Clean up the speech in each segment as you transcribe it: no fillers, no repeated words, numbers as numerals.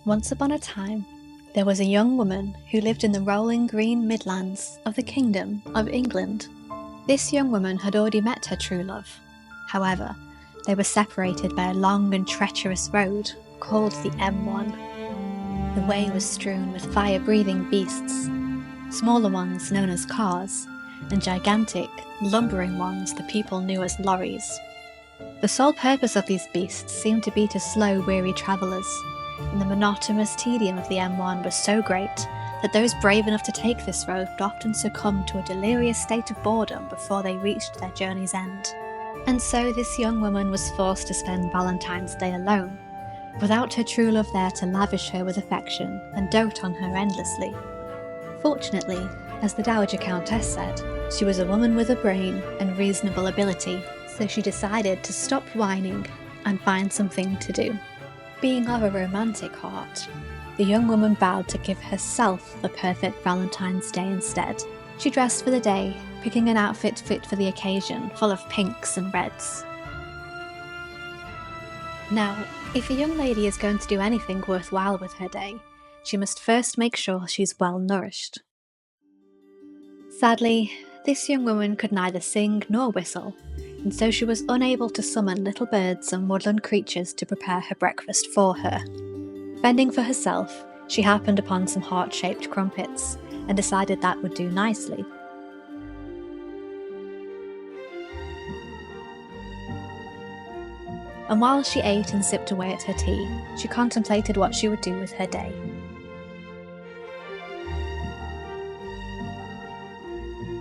Once upon a time, there was a young woman who lived in the rolling green Midlands of the Kingdom of England. This young woman had already met her true love. However, they were separated by a long and treacherous road called the M1. The way was strewn with fire-breathing beasts, smaller ones known as cars, and gigantic, lumbering ones the people knew as lorries. The sole purpose of these beasts seemed to be to slow weary travellers, and the monotonous tedium of the M1 was so great that those brave enough to take this road would often succumb to a delirious state of boredom before they reached their journey's end. And so this young woman was forced to spend Valentine's Day alone, without her true love there to lavish her with affection and dote on her endlessly. Fortunately, as the Dowager Countess said, she was a woman with a brain and reasonable ability, so she decided to stop whining and find something to do. Being of a romantic heart, the young woman vowed to give herself the perfect Valentine's Day instead. She dressed for the day, picking an outfit fit for the occasion, full of pinks and reds. Now, if a young lady is going to do anything worthwhile with her day, she must first make sure she's well nourished. Sadly, this young woman could neither sing nor whistle, and so she was unable to summon little birds and woodland creatures to prepare her breakfast for her. Fending for herself, she happened upon some heart-shaped crumpets, and decided that would do nicely. And while she ate and sipped away at her tea, she contemplated what she would do with her day.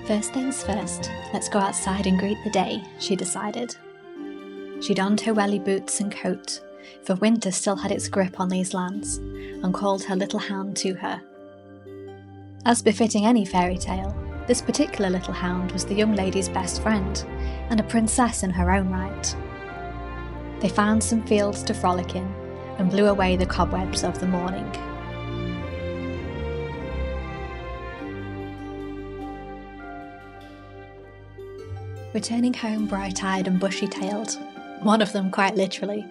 First things first, let's go outside and greet the day, she decided. She donned her welly boots and coat, for winter still had its grip on these lands, and called her little hound to her. As befitting any fairy tale, this particular little hound was the young lady's best friend, and a princess in her own right. They found some fields to frolic in, and blew away the cobwebs of the morning. Returning home bright-eyed and bushy-tailed, one of them quite literally,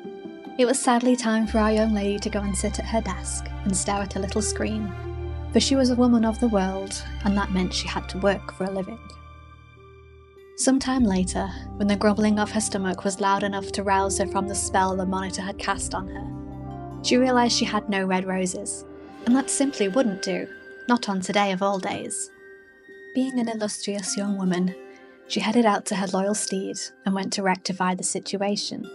it was sadly time for our young lady to go and sit at her desk and stare at a little screen, for she was a woman of the world, and that meant she had to work for a living. Some time later, when the grumbling of her stomach was loud enough to rouse her from the spell the monitor had cast on her, she realised she had no red roses, and that simply wouldn't do, not on today of all days. Being an illustrious young woman, she headed out to her loyal steed and went to rectify the situation.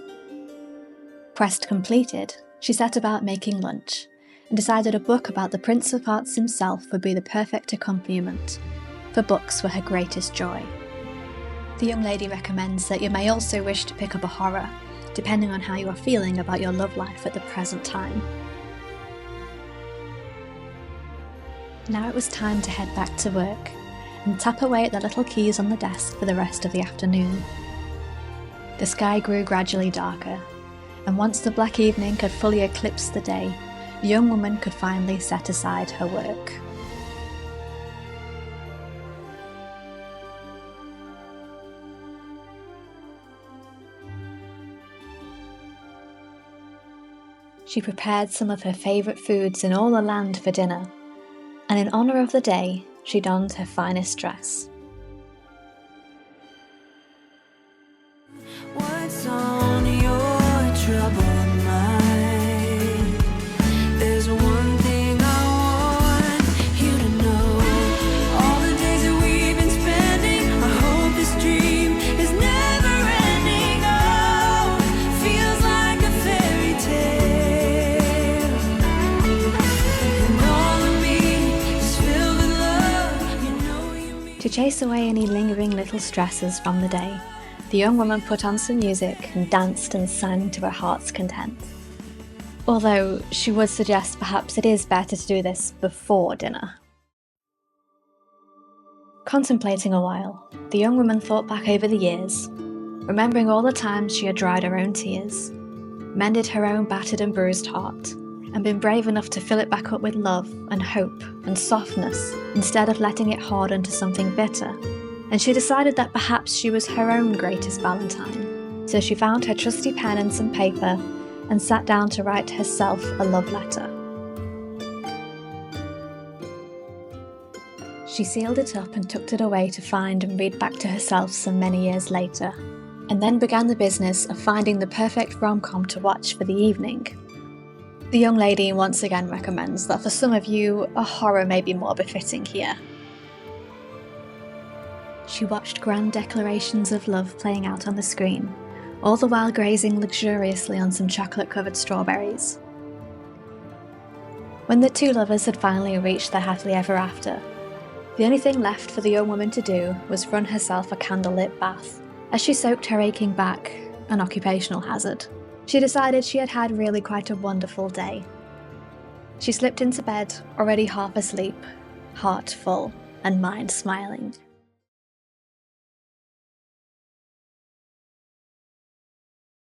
Quest completed, she set about making lunch, and decided a book about the Prince of Hearts himself would be the perfect accompaniment, for books were her greatest joy. The young lady recommends that you may also wish to pick up a horror, depending on how you are feeling about your love life at the present time. Now it was time to head back to work, and tap away at the little keys on the desk for the rest of the afternoon. The sky grew gradually darker, and once the black evening had fully eclipsed the day, the young woman could finally set aside her work. She prepared some of her favourite foods in all the land for dinner, and in honour of the day, she donned her finest dress. What's on your troubled mind? There's one thing I want you to know. All the days that we've been spending, I hope this dream is never ending. Oh, feels like a fairy tale. And all of me is filled with love. You know you mean. To chase away any lingering little stresses from the day, the young woman put on some music and danced and sang to her heart's content. Although she would suggest perhaps it is better to do this before dinner. Contemplating a while, the young woman thought back over the years, remembering all the times she had dried her own tears, mended her own battered and bruised heart, and been brave enough to fill it back up with love and hope and softness instead of letting it harden to something bitter. And she decided that perhaps she was her own greatest Valentine. So she found her trusty pen and some paper and sat down to write herself a love letter. She sealed it up and tucked it away to find and read back to herself some many years later, and then began the business of finding the perfect rom-com to watch for the evening. The young lady once again recommends that for some of you, a horror may be more befitting here. She watched grand declarations of love playing out on the screen, all the while grazing luxuriously on some chocolate-covered strawberries. When the two lovers had finally reached their happily ever after, the only thing left for the young woman to do was run herself a candlelit bath. As she soaked her aching back, an occupational hazard, she decided she had had really quite a wonderful day. She slipped into bed, already half asleep, heart full, and mind smiling.